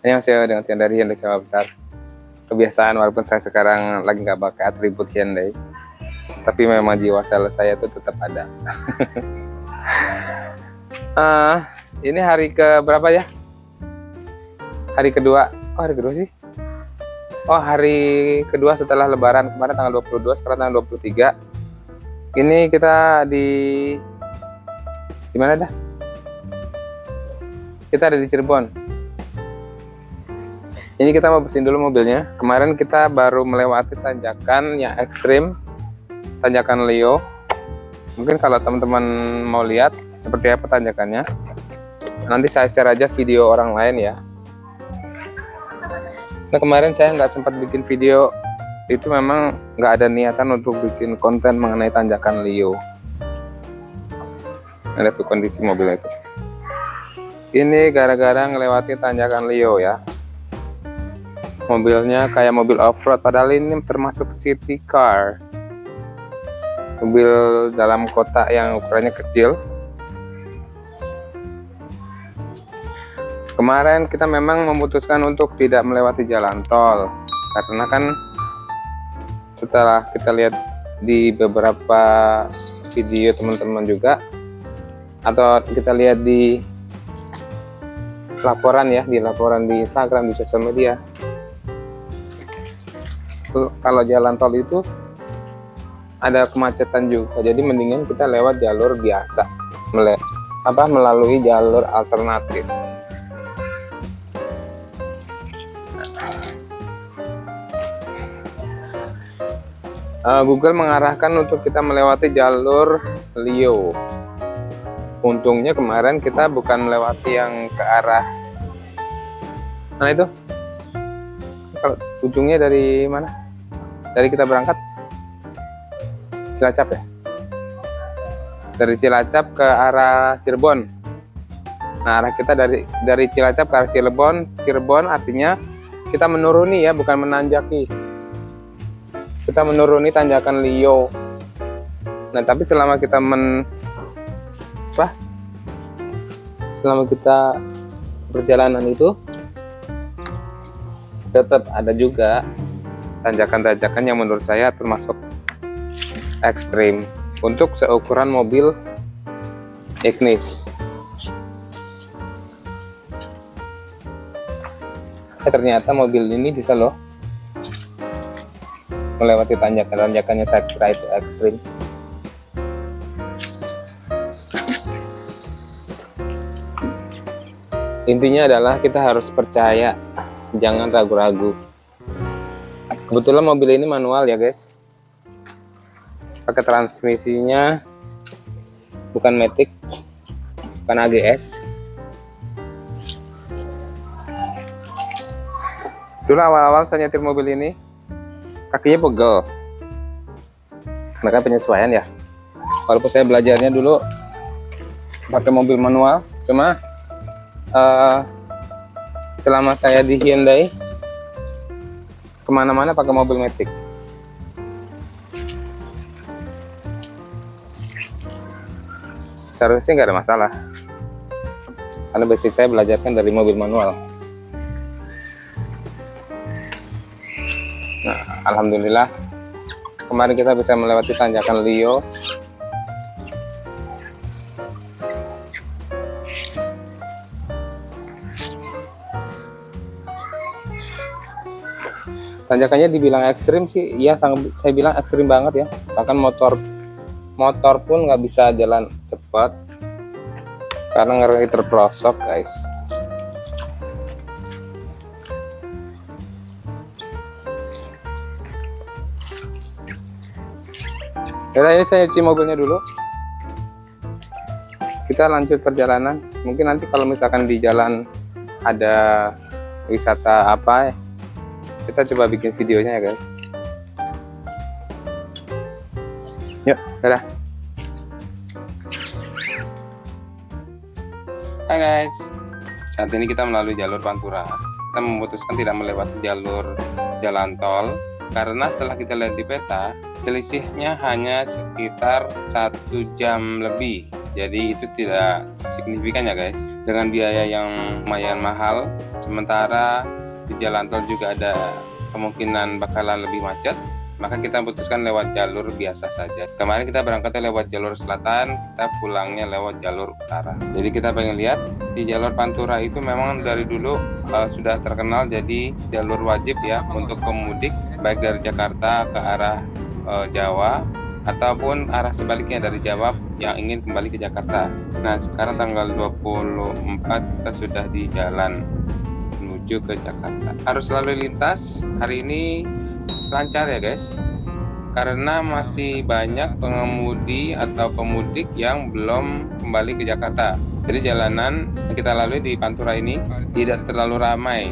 Annyeonghaseyo, dengan Tian dari Hyundai Sawah Besar. Kebiasaan walaupun saya sekarang lagi nggak pakai atribut Hyundai, tapi memang jiwa sales saya itu tetap ada. Ini hari ke berapa ya? Hari kedua. Oh, hari kedua sih. Oh, hari kedua setelah lebaran. Kemarin tanggal 22, sekarang tanggal 23. Ini kita di mana dah? Kita ada di Cirebon. Ini kita mau bersihin dulu mobilnya. Kemarin kita baru melewati tanjakan yang ekstrim, tanjakan Leo. Mungkin kalau teman-teman mau lihat seperti apa tanjakannya, nanti saya share aja video orang lain ya. Nah, kemarin saya nggak sempat bikin video, itu memang nggak ada niatan untuk bikin konten mengenai tanjakan Leo. Ada tuh kondisi mobil itu. Ini gara-gara ngelewati tanjakan Leo ya. Mobilnya kayak mobil off-road, padahal ini termasuk city car, mobil dalam kota yang ukurannya kecil. Kemarin kita memang memutuskan untuk tidak melewati jalan tol, karena kan setelah kita lihat di beberapa video teman-teman juga, atau kita lihat di laporan ya, di laporan di Instagram, di sosial media, kalau jalan tol itu ada kemacetan juga, jadi mendingan kita lewat jalur biasa, melalui jalur alternatif. Google mengarahkan untuk kita melewati jalur Leo. Untungnya kemarin kita bukan melewati yang ke arah mana itu, kalau ujungnya dari mana? Dari kita berangkat Cilacap ya, dari Cilacap ke arah Cirebon. Nah, arah kita dari Cilacap ke arah Cirebon artinya kita menuruni ya, bukan menanjaki. Kita menuruni tanjakan Leo. Nah, tapi selama kita selama kita perjalanan itu tetap ada juga tanjakan-tanjakan yang menurut saya termasuk ekstrim untuk seukuran mobil Ignis. Ternyata mobil ini bisa loh melewati tanjakan-tanjakannya, saya kira itu ekstrim. Intinya adalah kita harus percaya, jangan ragu-ragu. Kebetulan mobil ini manual ya guys, pakai transmisinya bukan matic, bukan AGS. Dulu awal-awal saya nyetir mobil ini kakinya pegel, karena penyesuaian ya. Walaupun saya belajarnya dulu pakai mobil manual, cuma selama saya di Hyundai kemana-mana pakai mobil matic. Seharusnya nggak ada masalah, karena basic saya belajarkan dari mobil manual. Nah, alhamdulillah kemarin kita bisa melewati tanjakan Leo. Tanjakannya dibilang ekstrim sih, ya saya bilang ekstrim banget ya. Bahkan motor pun nggak bisa jalan cepat karena ngeri terprosok guys. Yaudah, ini saya cuci mobilnya dulu. Kita lanjut perjalanan. Mungkin nanti kalau misalkan di jalan ada wisata apa ya, kita coba bikin videonya ya guys. Yuk, dadah. Hai guys, saat ini kita melalui jalur Pantura. Kita memutuskan tidak melewati jalur jalan tol karena setelah kita lihat di peta, selisihnya hanya sekitar 1 jam lebih Jadi itu tidak signifikan ya guys, dengan biaya yang lumayan mahal. Sementara di jalan tol juga ada kemungkinan bakalan lebih macet, maka kita putuskan lewat jalur biasa saja. Kemarin kita berangkatnya lewat jalur selatan, kita pulangnya lewat jalur utara. Jadi kita pengen lihat di jalur Pantura itu memang dari dulu sudah terkenal jadi jalur wajib ya untuk pemudik, baik dari Jakarta ke arah Jawa ataupun arah sebaliknya dari Jawa yang ingin kembali ke Jakarta. Nah, sekarang tanggal 24 kita sudah di jalan menuju ke Jakarta. Arus lalu lintas hari ini lancar ya guys, karena masih banyak pengemudi atau pemudik yang belum kembali ke Jakarta. Jadi jalanan yang kita lalui di Pantura ini tidak terlalu ramai.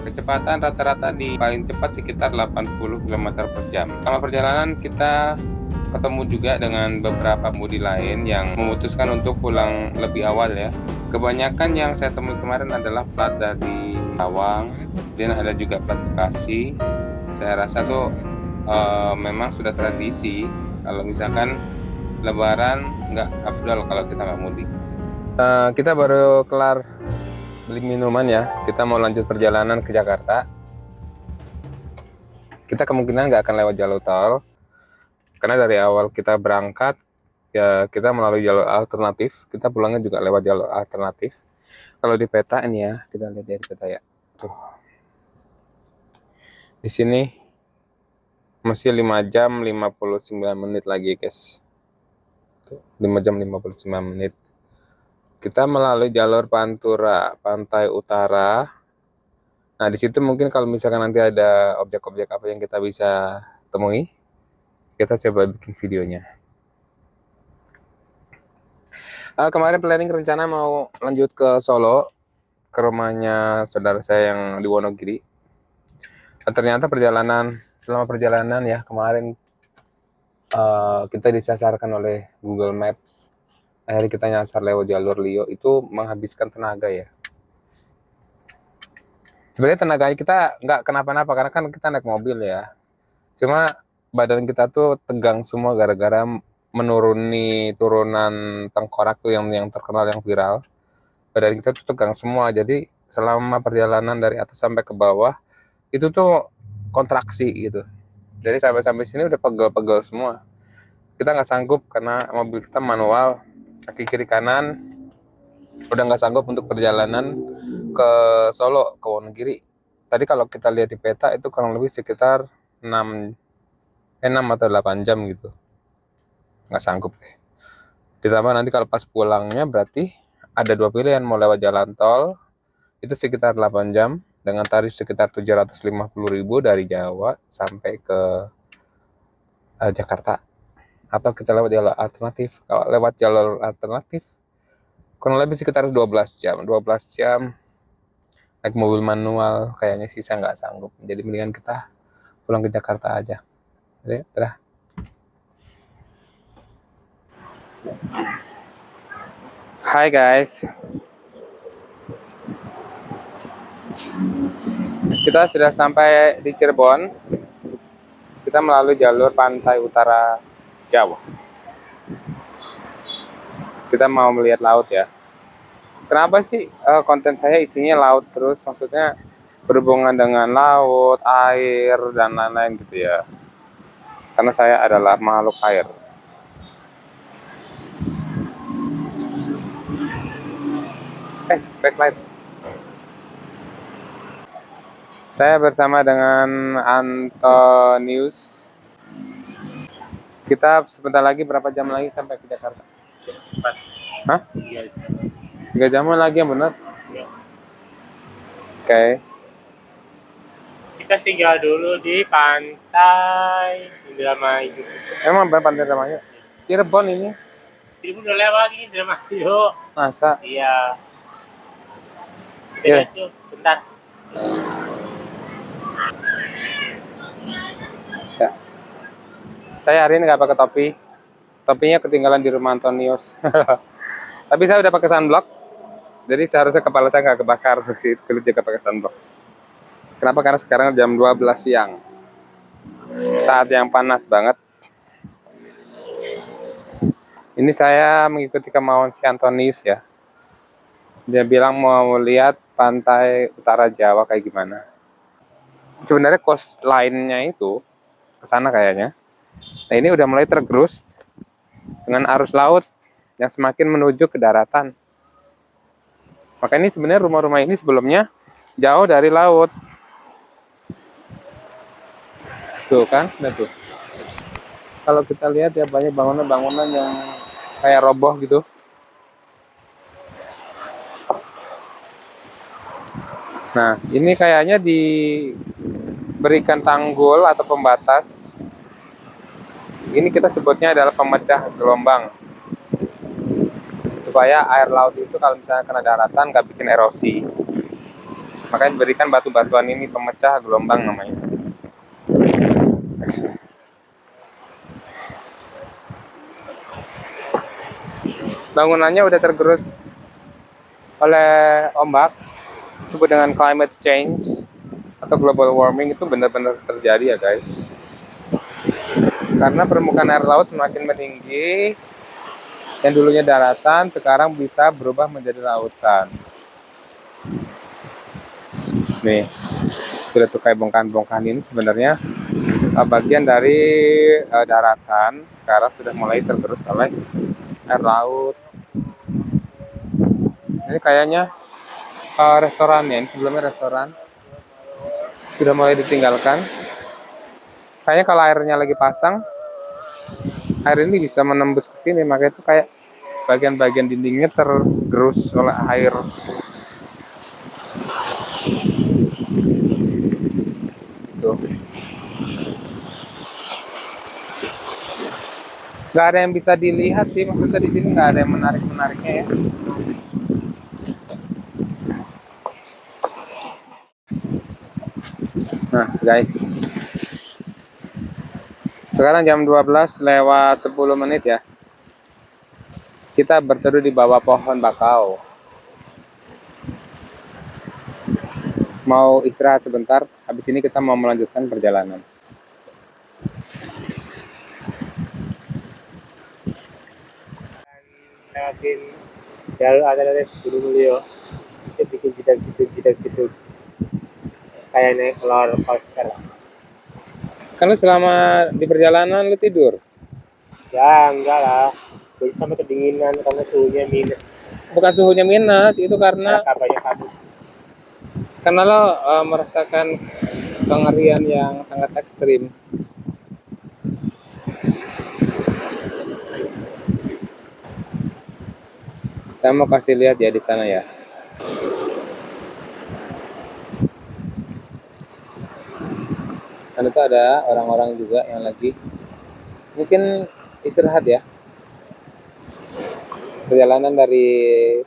Kecepatan rata-rata di paling cepat sekitar 80 km per jam. Selama perjalanan kita ketemu juga dengan beberapa pemudik lain yang memutuskan untuk pulang lebih awal ya. Kebanyakan yang saya temui kemarin adalah plat dari Tawang, kemudian ada juga plat Bekasi. Saya rasa tuh memang sudah tradisi kalau misalkan Lebaran nggak afdal kalau kita nggak mudik. Kita baru kelar beli minuman ya. Kita mau lanjut perjalanan ke Jakarta. Kita kemungkinan nggak akan lewat jalur tol, karena dari awal kita berangkat ya kita melalui jalur alternatif. Kita pulangnya juga lewat jalur alternatif. Kalau di peta ini ya, kita lihat dari peta ya. Tuh. Di sini masih 5 jam 59 menit lagi guys. Tuh, 5 jam 59 menit. Kita melalui jalur Pantura, pantai utara. Nah, di situ mungkin kalau misalkan nanti ada objek-objek apa yang kita bisa temui, kita coba bikin videonya. Kemarin planning rencana mau lanjut ke Solo, ke rumahnya saudara saya yang di Wonogiri. Ternyata selama perjalanan ya kemarin kita disasarkan oleh Google Maps. Akhirnya kita nyasar lewat jalur Lio, itu menghabiskan tenaga ya. Sebenarnya tenaganya kita nggak kenapa-napa karena kan kita naik mobil ya. Cuma badan kita tuh tegang semua gara-gara menuruni turunan tengkorak tuh yang terkenal, yang viral. Badan kita tuh tegang semua. Jadi selama perjalanan dari atas sampai ke bawah itu tuh kontraksi gitu. Jadi sampai sini udah pegel-pegel semua. Kita nggak sanggup karena mobil kita manual, kaki kiri kanan, udah nggak sanggup untuk perjalanan ke Solo, ke Wonogiri. Tadi kalau kita lihat di peta itu kurang lebih sekitar 6 atau 8 jam gitu. Nggak sanggup deh. Ditambah nanti kalau pas pulangnya berarti ada 2 pilihan, mau lewat jalan tol itu sekitar 8 jam dengan tarif sekitar 750.000 dari Jawa sampai ke Jakarta, atau kita lewat jalur alternatif. Kalau lewat jalur alternatif kurang lebih sekitar 12 jam naik mobil manual, kayaknya sih saya nggak sanggup. Jadi mendingan kita pulang ke Jakarta aja. Jadi udah. Hai guys, kita sudah sampai di Cirebon. Kita melalui jalur pantai utara Jawa. Kita mau melihat laut ya. Kenapa sih konten saya isinya laut terus? Maksudnya berhubungan dengan laut, air, dan lain-lain gitu ya. Karena saya adalah makhluk air. Backlight. Saya bersama dengan Antonius. Kita sebentar lagi, berapa jam lagi sampai ke Jakarta? 4. Hah? 3 jam lagi yang benar? Ya. Oke. Kita singgah dulu di pantai Indramayu. Emang pantai Indramayu? Cirebon ini? Cirebon udah lewat ini Indramayu. Masa? Iya. Iya. Bentar. Ya. Saya hari ini nggak pakai topi. Topinya ketinggalan di rumah Antonius. Tapi saya udah pakai sunblock. Jadi seharusnya kepala saya nggak kebakar, kulit juga pakai sunblock. Kenapa? Karena sekarang jam 12 siang. Saat yang panas banget. Ini saya mengikuti kemauan si Antonius ya. Dia bilang mau lihat pantai utara Jawa kayak gimana. Sebenarnya coastline-nya itu ke sana kayaknya. Nah, ini udah mulai tergerus dengan arus laut yang semakin menuju ke daratan. Maka ini sebenarnya rumah-rumah ini sebelumnya jauh dari laut. Tuh kan, udah tuh. Kalau kita lihat ya banyak bangunan-bangunan yang kayak roboh gitu. Nah, ini kayaknya diberikan tanggul atau pembatas. Ini kita sebutnya adalah pemecah gelombang. Supaya air laut itu kalau misalnya kena daratan nggak bikin erosi. Makanya diberikan batu-batuan ini pemecah gelombang namanya. Bangunannya udah tergerus oleh ombak, disebut dengan climate change atau global warming. Itu benar-benar terjadi ya guys. Karena permukaan air laut semakin meninggi, yang dulunya daratan sekarang bisa berubah menjadi lautan. Nih, sudah tuh kayak bongkahan-bongkahan ini sebenarnya bagian dari daratan, sekarang sudah mulai tergerus oleh air laut. Ini kayaknya restoran ya, ini sebelumnya restoran sudah mulai ditinggalkan. Kayaknya kalau airnya lagi pasang, air ini bisa menembus ke sini, makanya itu kayak bagian-bagian dindingnya tergerus oleh air. Tuh. Nggak ada yang bisa dilihat sih, maksudnya di sini nggak ada yang menariknya ya. Nah guys, sekarang jam 12 lewat 10 menit ya. Kita berteduh di bawah pohon bakau. Mau istirahat sebentar, habis ini kita mau melanjutkan perjalanan. Lewatin jalur ada dari Gunung Mulyo. Itu bikin jidak gitu. Kayak naik roller coaster. Kan lu selama di perjalanan lu tidur? Ya enggak lah. Jadi sampai kedinginan karena suhunya minus. Bukan suhunya minus, itu Karena karena kabarnya kabut. lo merasakan kengerian yang sangat ekstrim. Saya mau kasih lihat ya di sana ya. Sana tuh ada orang-orang juga yang lagi mungkin istirahat ya. Perjalanan dari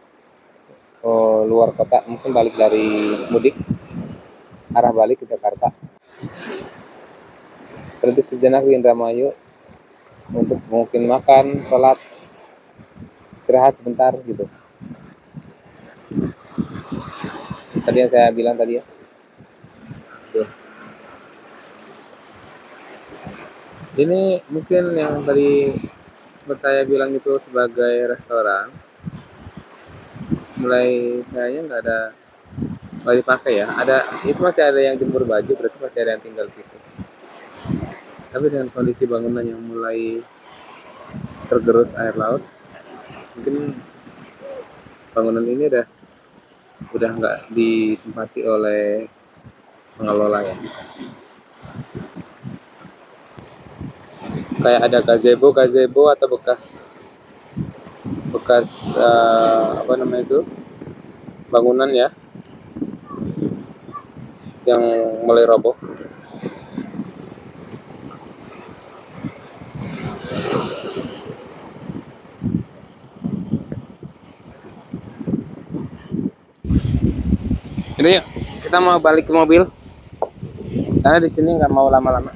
luar kota, mungkin balik dari mudik, arah balik ke Jakarta. Berhenti sejenak di Indramayu untuk mungkin makan, sholat, istirahat sebentar gitu. Tadi yang saya bilang tadi ya. Tuh. Ini mungkin yang tadi sempat saya bilang itu sebagai restoran. Mulai kayaknya nggak dipakai ya. Itu masih ada yang jemur baju, berarti masih ada yang tinggal di situ. Tapi dengan kondisi bangunan yang mulai tergerus air laut, mungkin bangunan ini udah nggak ditempati oleh pengelola ya. Kayak ada gazebo atau bekas apa namanya itu, bangunan ya yang mulai roboh. Jadi yuk, kita mau balik ke mobil karena di sini nggak mau lama-lama.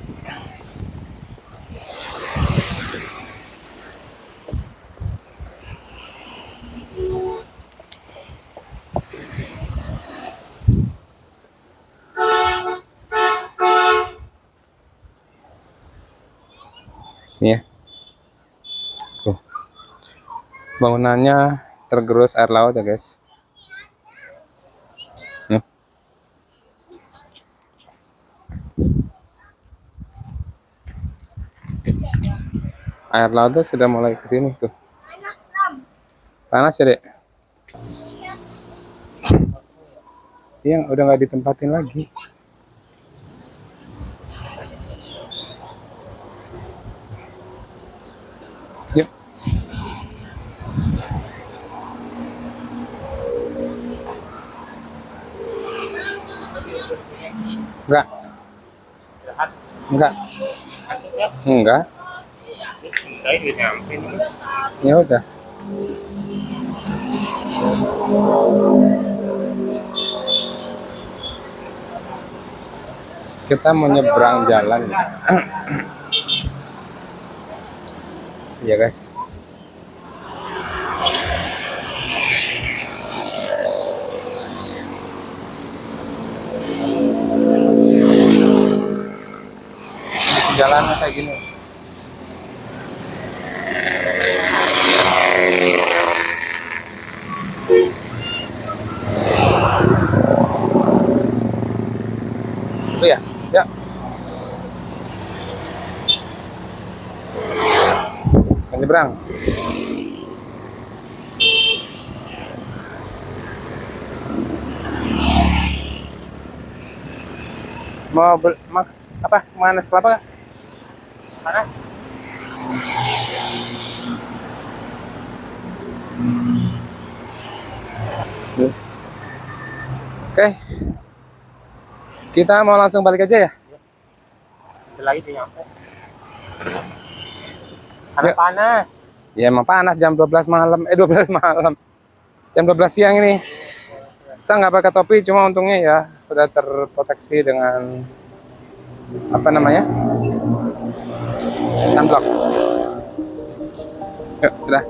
Sini ya. Tuh. Bangunannya tergerus air laut ya guys. Nih. Air laut tuh sudah mulai ke sini tuh. Panas ya, Dek? Iya, udah nggak ditempatin lagi. Yuk. Enggak. Enggak. Enggak. Ya udah. Kita mau nyebrang jalan. Ya guys. Jalannya kayak gini. Seru ya? Ya. Menyeberang. Mau apa? Manas kelapa kah? Panas. Oke. Kita mau langsung balik aja ya? Bentar lagi tuh nyampe. Karena Yuk. panas. Ya emang panas jam 12 malam. 12 malam. Jam 12 siang ini. Saya nggak pakai topi, cuma untungnya ya udah terproteksi dengan apa namanya? Sunblock. Yuk, udah.